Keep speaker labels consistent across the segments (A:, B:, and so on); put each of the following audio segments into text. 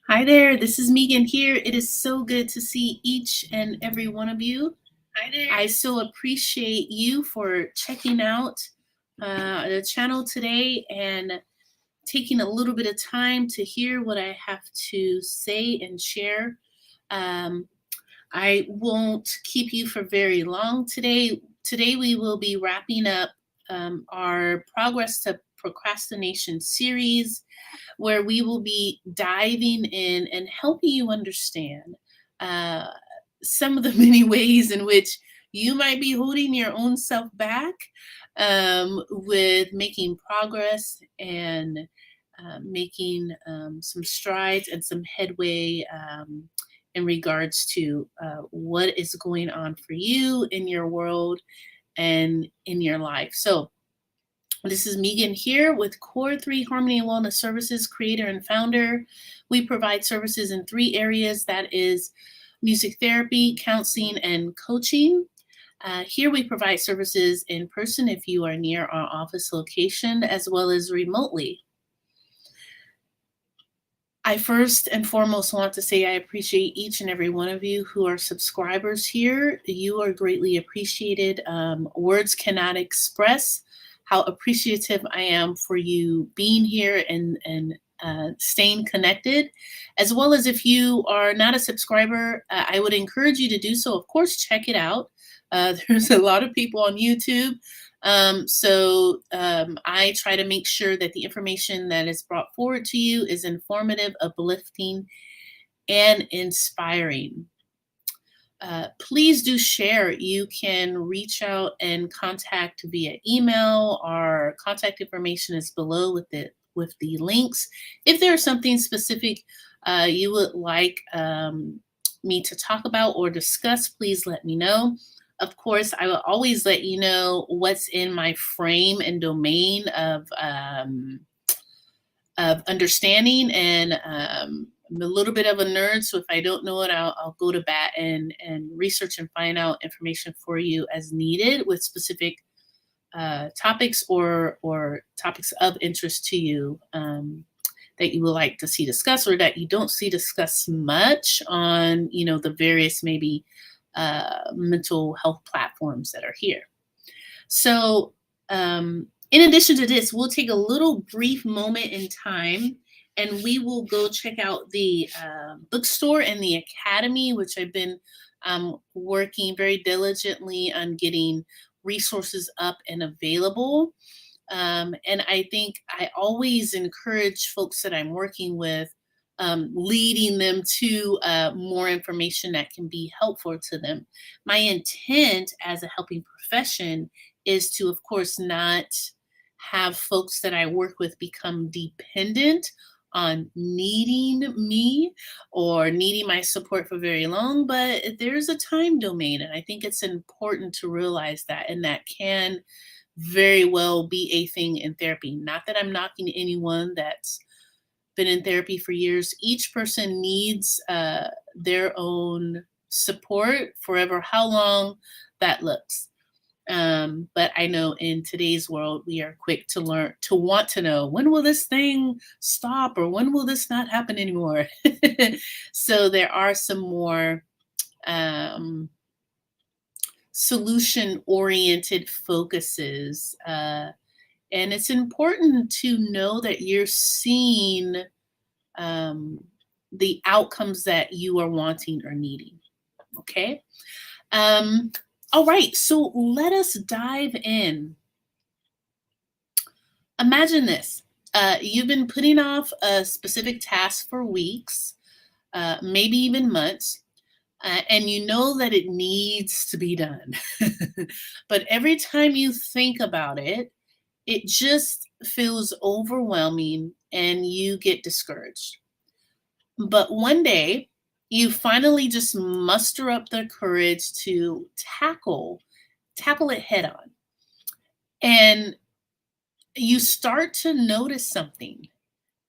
A: Hi there, this is Megan here. It is so good to see each and every one of you. Hi there. I so appreciate you for checking out the channel today and taking a little bit of time to hear what I have to say and share. I won't keep you for very long today. Today we will be wrapping up our Progress to Procrastination series, where we will be diving in and helping you understand some of the many ways in which you might be holding your own self back with making progress and making some strides and some headway in regards to what is going on for you in your world and in your life. So this is Megan here with Core3 Harmony Wellness Services, creator and founder. We provide services in 3 areas, that is music therapy, counseling, and coaching. Here we provide services in person if you are near our office location, as well as remotely. I first and foremost want to say I appreciate each and every one of you who are subscribers here. You are greatly appreciated. Words cannot express how appreciative I am for you being here and staying connected. As well as if you are not a subscriber, I would encourage you to do so. Of course, check it out. There's a lot of people on YouTube. So I try to make sure that the information that is brought forward to you is informative, uplifting, and inspiring. Please do share. You can reach out and contact via email. Our contact information is below with the links. If there's something specific you would like me to talk about or discuss, please let me know. Of course, I will always let you know what's in my frame and domain of understanding, and I'm a little bit of a nerd, so if I don't know it, I'll go to bat and research and find out information for you as needed with specific topics or topics of interest to you that you would like to see discussed, or that you don't see discussed much on, the various maybe mental health platforms that are here. So in addition to this, we'll take a little brief moment in time and we will go check out the bookstore and the academy, which I've been working very diligently on getting resources up and available. And I think I always encourage folks that I'm working with, leading them to more information that can be helpful to them. My intent as a helping profession is to, of course, not have folks that I work with become dependent on needing me or needing my support for very long, but there's a time domain, and I think it's important to realize that, and that can very well be a thing in therapy. Not that I'm knocking anyone that's been in therapy for years. Each person needs their own support forever, how long that looks. But I know in today's world, we are quick to want to know, when will this thing stop, or when will this not happen anymore? So there are some more solution-oriented focuses. And it's important to know that you're seeing the outcomes that you are wanting or needing. Okay? All right, so let us dive in. Imagine this. You've been putting off a specific task for weeks, maybe even months, and you know that it needs to be done. But every time you think about it, it just feels overwhelming and you get discouraged. But one day, you finally just muster up the courage to tackle it head on. And you start to notice something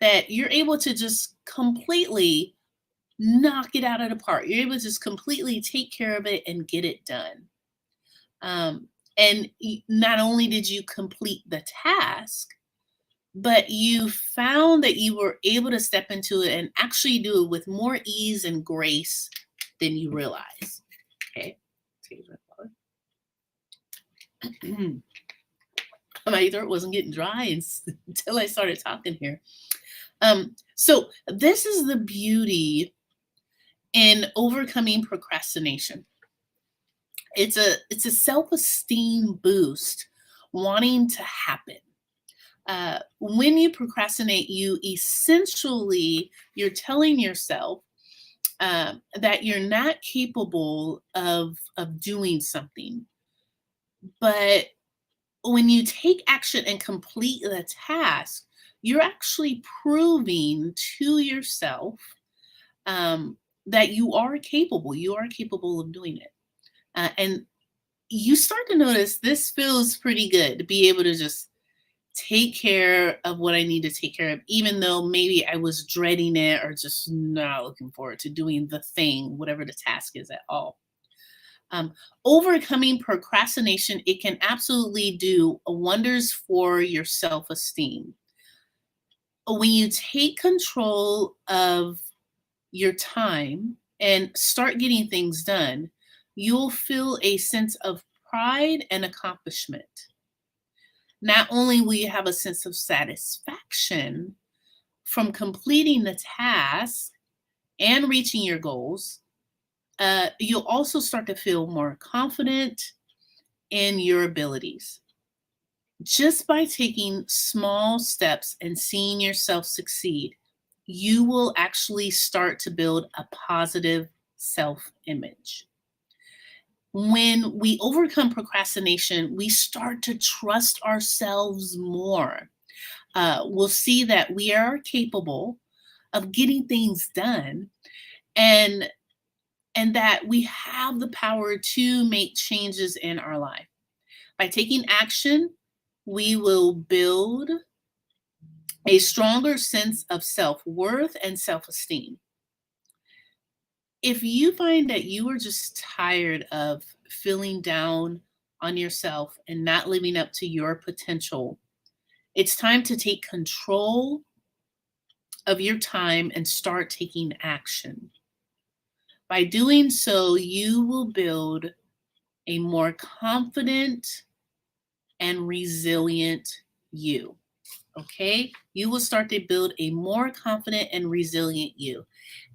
A: that you're able to just completely knock it out of the park. You're able to just completely take care of it and get it done. Um, and not only did you complete the task, but you found that you were able to step into it and actually do it with more ease and grace than you realize. Okay. My throat wasn't getting dry until I started talking here. So this is the beauty in overcoming procrastination. It's a self-esteem boost wanting to happen. When you procrastinate, you're telling yourself that you're not capable of doing something. But when you take action and complete the task, you're actually proving to yourself that you are capable. You are capable of doing it. And you start to notice this feels pretty good to be able to just take care of what I need to take care of, even though maybe I was dreading it or just not looking forward to doing the thing, whatever the task is at all. Overcoming procrastination, it can absolutely do wonders for your self-esteem. When you take control of your time and start getting things done, you'll feel a sense of pride and accomplishment. Not only will you have a sense of satisfaction from completing the task and reaching your goals, you'll also start to feel more confident in your abilities. Just by taking small steps and seeing yourself succeed, you will actually start to build a positive self image. When we overcome procrastination, we start to trust ourselves more. We'll see that we are capable of getting things done, and that we have the power to make changes in our life. By taking action, we will build a stronger sense of self-worth and self-esteem. If you find that you are just tired of feeling down on yourself and not living up to your potential, it's time to take control of your time and start taking action. By doing so, you will build a more confident and resilient you. Okay? You will start to build a more confident and resilient you.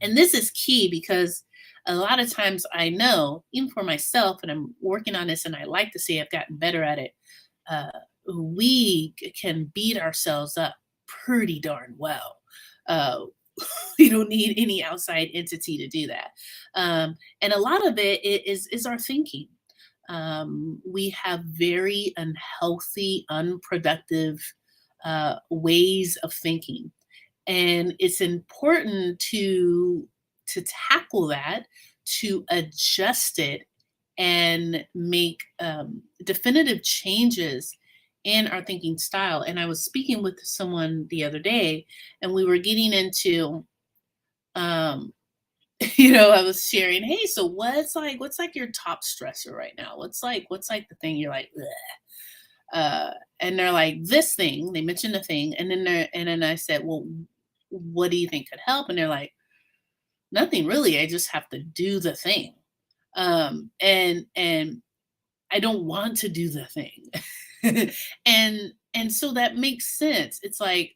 A: And this is key because a lot of times I know, even for myself, and I'm working on this and I like to say I've gotten better at it, uh, we can beat ourselves up pretty darn well. Uh, we don't need any outside entity to do that. And a lot of it is our thinking. We have very unhealthy, unproductive ways of thinking, and it's important to tackle that, to adjust it, and make definitive changes in our thinking style. And I was speaking with someone the other day, and we were getting into um, I was sharing, hey, so what's like your top stressor right now? What's like the thing you're like, ugh? And they're like, this thing. They mentioned a thing, and then I said, well, what do you think could help? And they're like, nothing really. I just have to do the thing, and I don't want to do the thing, and so that makes sense. It's like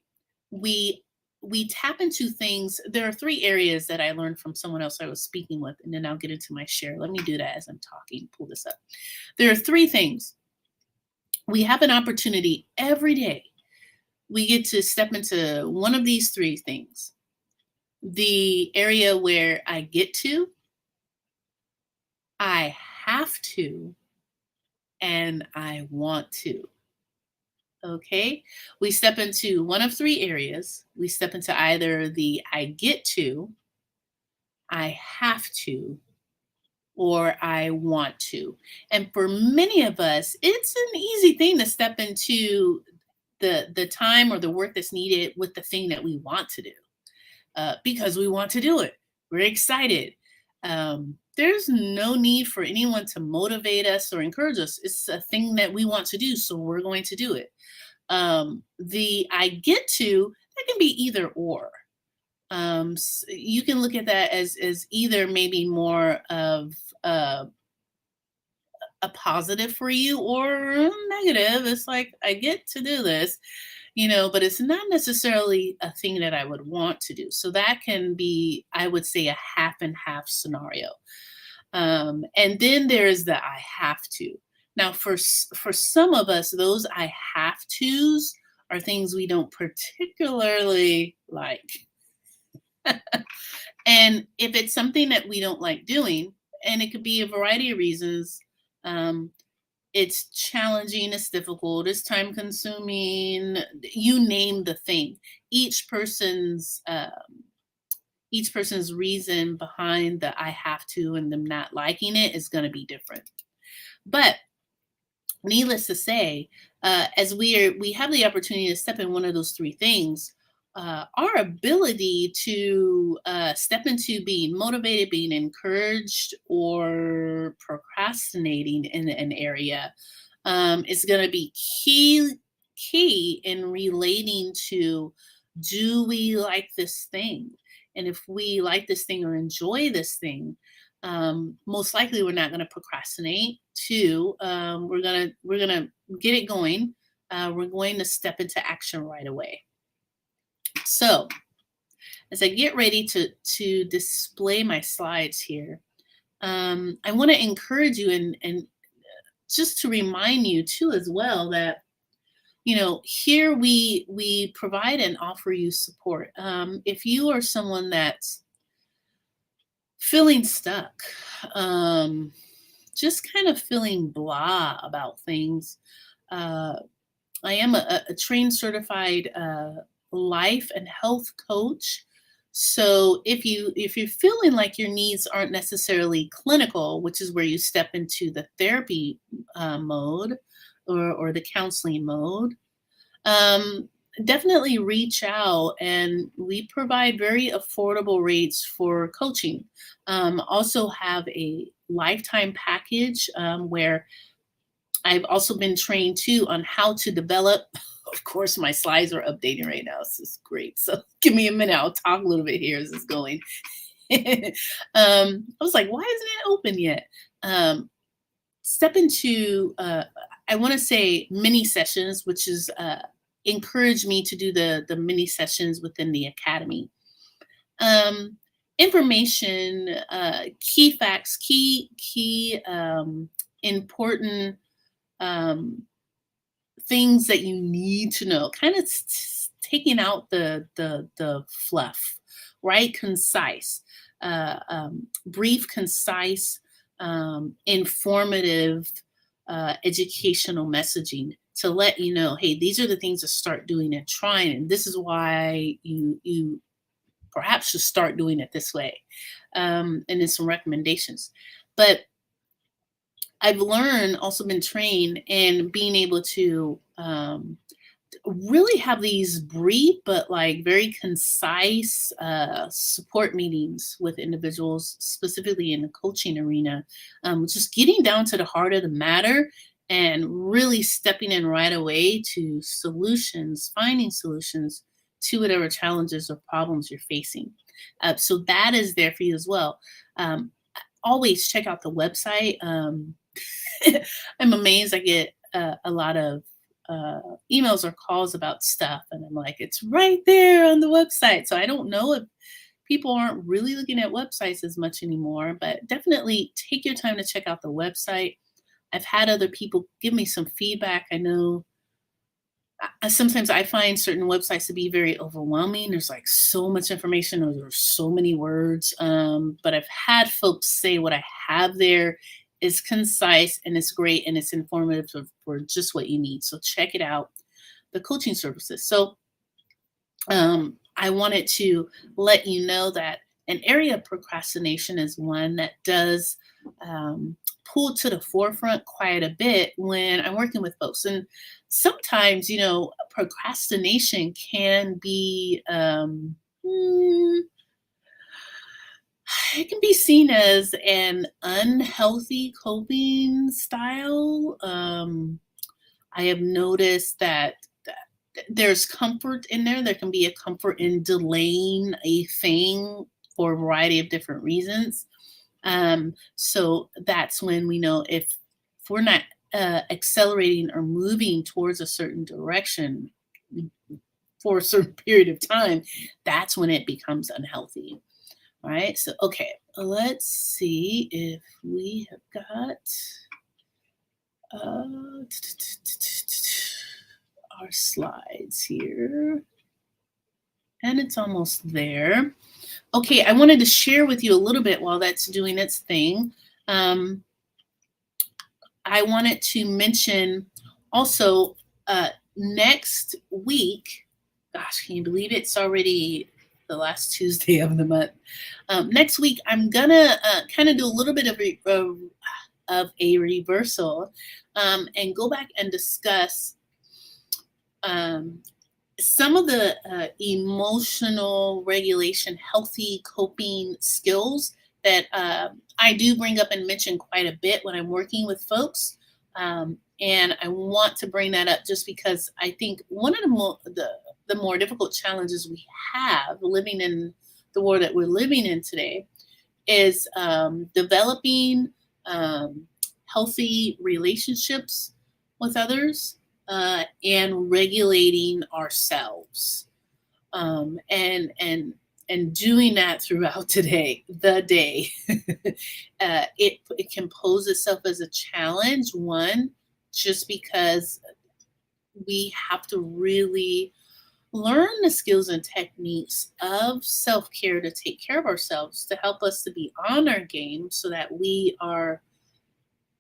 A: we we tap into things. There are three areas that I learned from someone else I was speaking with, and then I'll get into my share. Let me do that as I'm talking. Pull this up. There are three things. We have an opportunity every day. We get to step into one of these three things. The area where I get to, I have to, and I want to. Okay? We step into one of three areas. We step into either the I get to, I have to, or I want to. And for many of us, it's an easy thing to step into the time or the work that's needed with the thing that we want to do, because we want to do it. We're excited. There's no need for anyone to motivate us or encourage us. It's a thing that we want to do, so we're going to do it. The I get to, that can be either or. You can look at that as either maybe more of a positive for you or negative. It's like, I get to do this, but it's not necessarily a thing that I would want to do. So that can be, I would say, a half and half scenario. And then there's the I have to. Now, for some of us, those I have tos are things we don't particularly like. And if it's something that we don't like doing, and it could be a variety of reasons, um, it's challenging, it's difficult, it's time consuming, you name the thing. Each person's each person's reason behind the I have to and them not liking it is going to be different. But needless to say, as we have the opportunity to step in one of those three things, our ability to step into being motivated, being encouraged, or procrastinating in an area is going to be key in relating to, do we like this thing? And if we like this thing or enjoy this thing, most likely we're not going to procrastinate. Two, we're gonna get it going. We're going to step into action right away. So as I get ready to display my slides here, I want to encourage you and just to remind you too as well that here we provide and offer you support. If you are someone that's feeling stuck, just kind of feeling blah about things, I am a trained certified life and health coach. So if you're feeling like your needs aren't necessarily clinical, which is where you step into the therapy mode or the counseling mode, um, definitely reach out, and we provide very affordable rates for coaching. Also have a lifetime package where I've also been trained too on how to develop. Of course, my slides are updating right now. This is great. So give me a minute. I'll talk a little bit here as it's going. I was like, why isn't it open yet? Step into, I want to say mini sessions, which is encourage me to do the mini sessions within the academy. Information, key facts, key important things that you need to know, kind of taking out the fluff, right? Concise, brief, concise, informative, educational messaging to let you know, hey, these are the things to start doing and trying, and this is why you perhaps should start doing it this way, and then some recommendations. But I've learned, also been trained in being able to really have these brief but like very concise support meetings with individuals, specifically in the coaching arena, just getting down to the heart of the matter and really stepping in right away to solutions, finding solutions to whatever challenges or problems you're facing. So that is there for you as well. Always check out the website. I'm amazed. I get a lot of emails or calls about stuff, and I'm like, it's right there on the website. So I don't know if people aren't really looking at websites as much anymore, but definitely take your time to check out the website. I've had other people give me some feedback. I know sometimes I find certain websites to be very overwhelming. There's like so much information, or there's so many words. But I've had folks say what I have there is concise and it's great and it's informative for just what you need. So check it out, the coaching services. So I wanted to let you know that an area of procrastination is one that does pull to the forefront quite a bit when I'm working with folks. And sometimes, procrastination can be, it can be seen as an unhealthy coping style. I have noticed that there's comfort in there. There can be a comfort in delaying a thing for a variety of different reasons. So that's when we know if we're not accelerating or moving towards a certain direction for a certain period of time, that's when it becomes unhealthy. All right. So, okay, let's see if we have got our slides here. And it's almost there. Okay, I wanted to share with you a little bit while that's doing its thing. I wanted to mention also next week, gosh, can you believe it? It's already the last Tuesday of the month. Next week, I'm gonna kind of do a little bit of a reversal and go back and discuss some of the emotional regulation, healthy coping skills that I do bring up and mention quite a bit when I'm working with folks. And I want to bring that up just because I think one of the more difficult challenges we have living in the world that we're living in today is developing healthy relationships with others. And regulating ourselves, and doing that throughout the day. It can pose itself as a challenge. One, just because we have to really learn the skills and techniques of self-care to take care of ourselves, to help us to be on our game, so that we are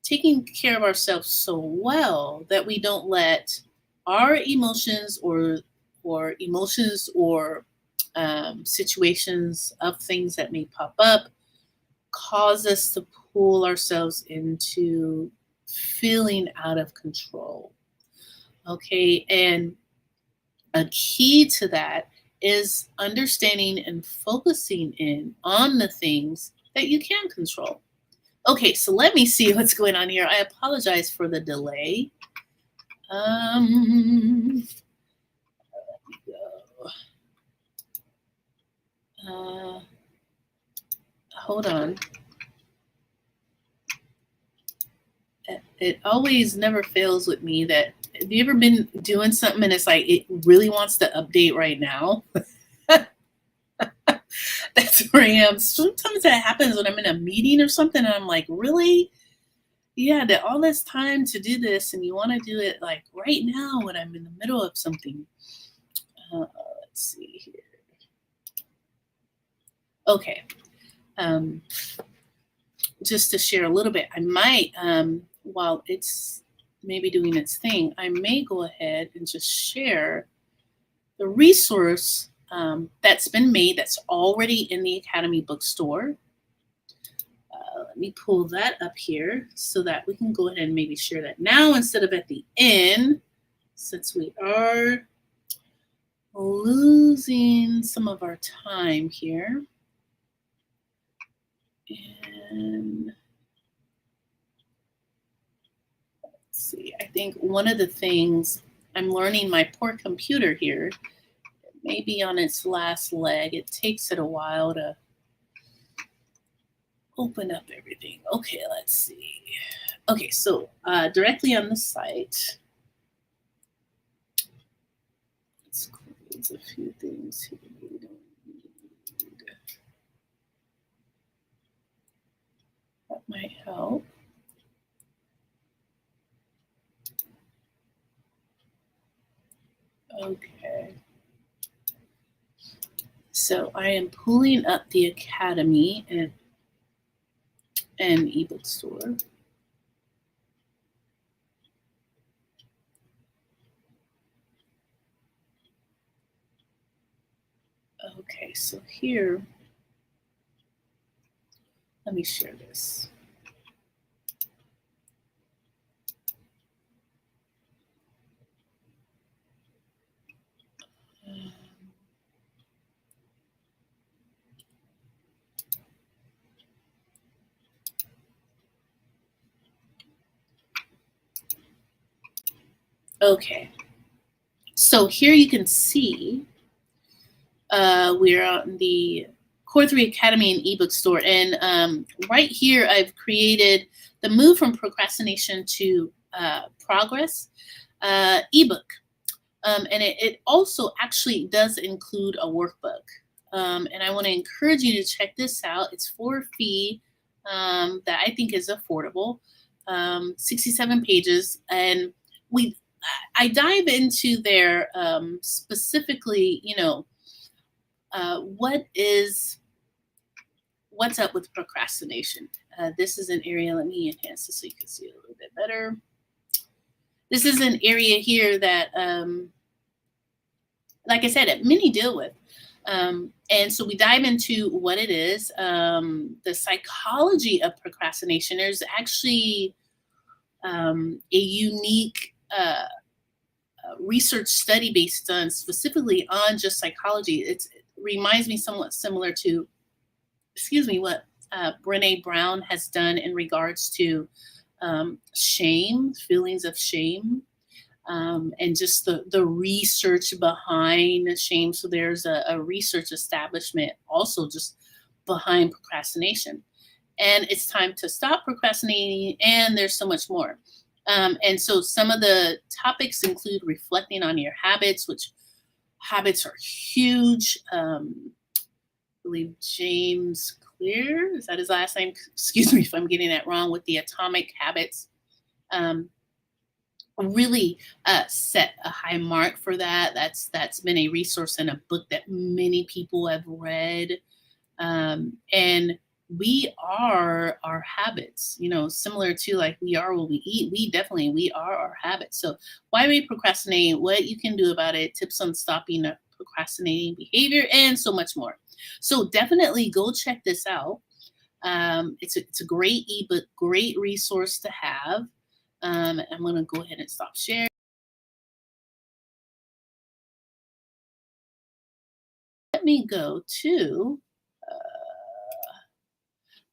A: taking care of ourselves so well that we don't let our emotions or situations of things that may pop up cause us to pull ourselves into feeling out of control. Okay, and a key to that is understanding and focusing in on the things that you can control. Okay, so let me see what's going on here. I apologize for the delay. Let me go. Hold on. It always never fails with me that, have you ever been doing something and it's like it really wants to update right now? That's where I am. Sometimes that happens when I'm in a meeting or something and I'm like, really? Yeah, that all this time to do this and you want to do it like right now when I'm in the middle of something. Let's see here. Okay. Just to share a little bit, I might, while it's maybe doing its thing, I may go ahead and just share the resource that's been made, that's already in the Academy bookstore. Let me pull that up here so that we can go ahead and maybe share that now instead of at the end, since we are losing some of our time here. And let's see, I think one of the things I'm learning, my poor computer here, maybe on its last leg, it takes it a while to open up everything. Okay, let's see. Okay, so directly on the site, let's close a few things here we don't need. That might help. Okay. So I am pulling up the Academy and ebook store. Okay, so here Let me share this. Okay, so here you can see we're on the Core3 Academy and ebook store, and right here I've created the Move from Procrastination to Progress ebook. And it also actually does include a workbook. And I want to encourage you to check this out. It's for a fee that I think is affordable, 67 pages. And I dive into there specifically, what's up with procrastination. This is an area, let me enhance this so you can see it a little bit better. This is an area here that, like I said, many deal with. And so we dive into what it is, the psychology of procrastination. There's actually a unique research study based on specifically on just psychology. It reminds me somewhat similar to, what Brene Brown has done in regards to shame, feelings of shame. And just the research behind shame. So there's a research establishment also just behind procrastination. And it's time to stop procrastinating, and there's so much more. And so some of the topics include reflecting on your habits, which habits are huge. I believe James Clear, is that his last name? Excuse me if I'm getting that wrong, with the atomic habits. Really set a high mark for that. That's been a resource and a book that many people have read. And we are our habits, similar to like we are what we eat. We are our habits. So why we procrastinate, what you can do about it, tips on stopping procrastinating behavior, and so much more. So definitely go check this out. It's a great ebook, great resource to have. I'm going to go ahead and stop sharing. Let me go to,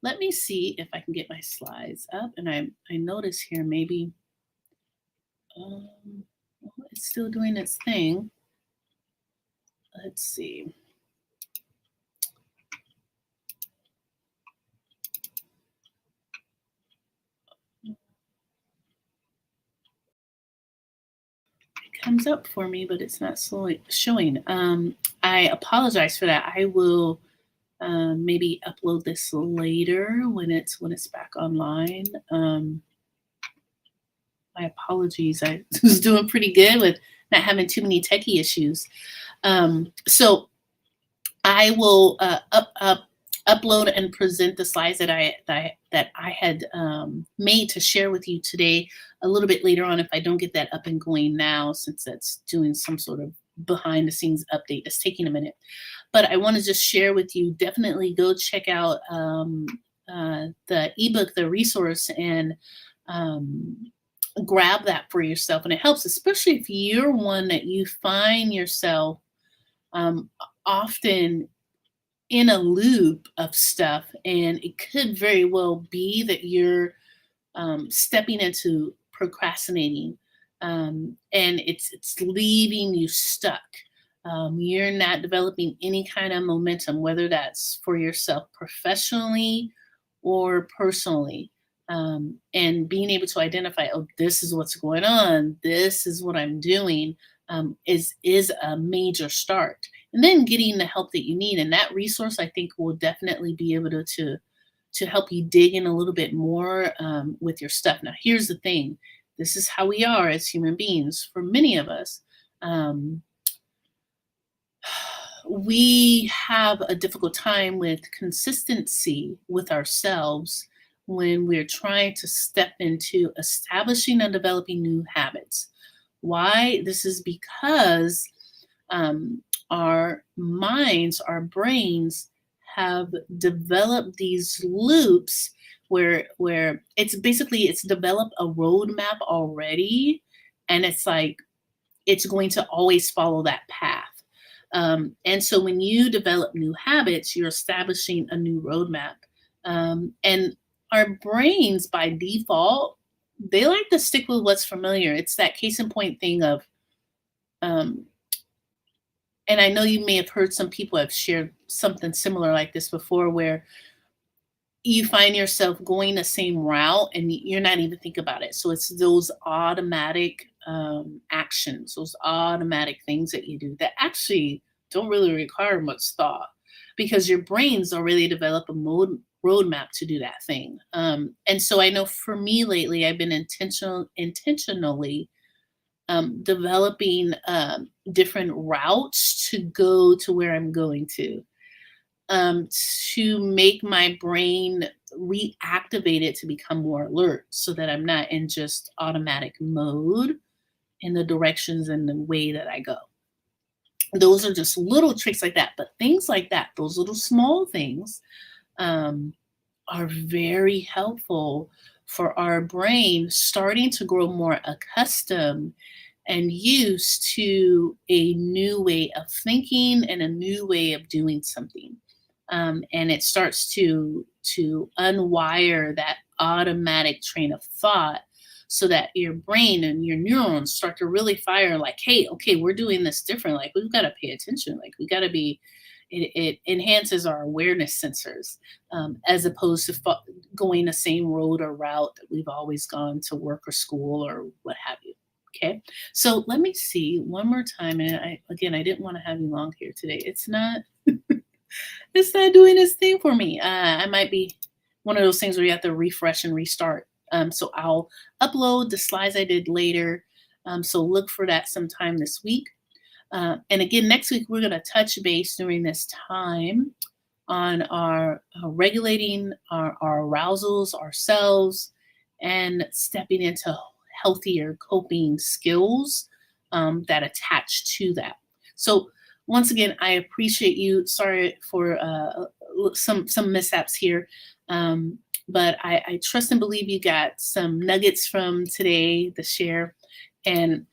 A: let me see if I can get my slides up. And I notice here maybe it's still doing its thing. Let's see. Comes up for me, but it's not showing. I apologize for that. I will maybe upload this later when it's back online. My apologies. I was doing pretty good with not having too many techie issues. So I will upload and present the slides that I had made to share with you today a little bit later on if I don't get that up and going now, since that's doing some sort of behind the scenes update. It's taking a minute. But I want to just share with you, definitely go check out the ebook, the resource, and grab that for yourself. And it helps, especially if you're one that you find yourself often in a loop of stuff, and it could very well be that you're stepping into procrastinating, and it's leaving you stuck. You're not developing any kind of momentum, whether that's for yourself professionally or personally. And being able to identify, oh, this is what's going on, this is what I'm doing, is a major start. And then getting the help that you need. And that resource, I think, will definitely be able to help you dig in a little bit more with your stuff. Now, here's the thing. This is how we are as human beings. For many of us, we have a difficult time with consistency with ourselves when we're trying to step into establishing and developing new habits. Why? This is because our minds, our brains have developed these loops where it's developed a roadmap already, and it's like it's going to always follow that path. And so when you develop new habits, you're establishing a new roadmap. And our brains by default, they like to stick with what's familiar. It's that case in point thing of, um, and I know you may have heard some people have shared something similar like this before, where you find yourself going the same route and you're not even thinking about it. So it's those automatic actions, those automatic things that you do that actually don't really require much thought, because your brain's already developed a roadmap to do that thing. And so I know for me lately, I've been intentionally developing different routes to go to where I'm going to make my brain reactivate it to become more alert, so that I'm not in just automatic mode in the directions and the way that I go. Those are just little tricks like that. But things like that, those little small things, are very helpful for our brain starting to grow more accustomed and used to a new way of thinking and a new way of doing something. And it starts to unwire that automatic train of thought, so that your brain and your neurons start to really fire, like, hey, okay, we're doing this different. Like, we've got to pay attention. Like, we got to be, it enhances our awareness sensors, as opposed to going the same road or route that we've always gone to work or school or what have you. Okay. So let me see one more time. And I didn't want to have you long here today. It's not, it's not doing this thing for me. I might be one of those things where you have to refresh and restart. So I'll upload the slides I did later. So look for that sometime this week. And again, next week, we're going to touch base during this time on our regulating our arousals ourselves and stepping into healthier coping skills that attach to that. So once again, I appreciate you. Sorry for some mishaps here. But I trust and believe you got some nuggets from today, the share. And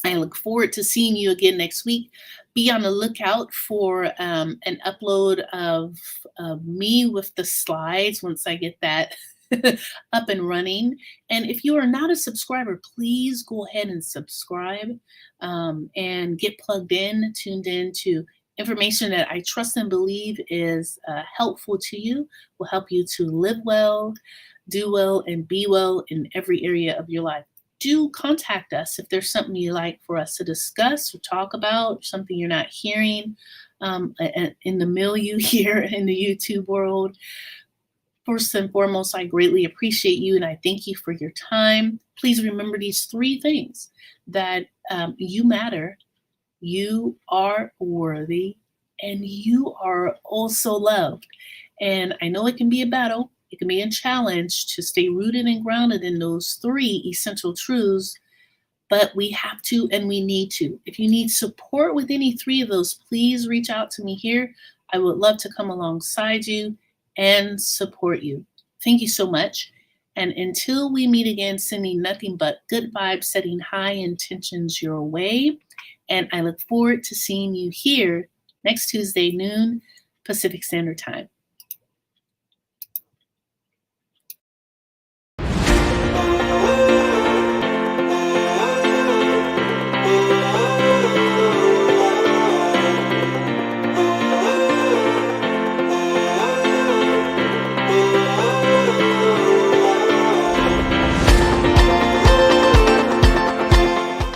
A: I look forward to seeing you again next week. Be on the lookout for an upload of me with the slides once I get that up and running. And if you are not a subscriber, please go ahead and subscribe and get plugged in, tuned in to information that I trust and believe is helpful to you, will help you to live well, do well, and be well in every area of your life. Do contact us if there's something you'd like for us to discuss or talk about, something you're not hearing in the milieu here in the YouTube world. First and foremost, I greatly appreciate you and I thank you for your time. Please remember these 3 things: that you matter, you are worthy, and you are also loved. And I know it can be a battle. It can be a challenge to stay rooted and grounded in those 3 essential truths, but we have to and we need to. If you need support with any 3 of those, please reach out to me here. I would love to come alongside you and support you. Thank you so much. And until we meet again, sending nothing but good vibes, setting high intentions your way. And I look forward to seeing you here next Tuesday, noon, Pacific Standard Time.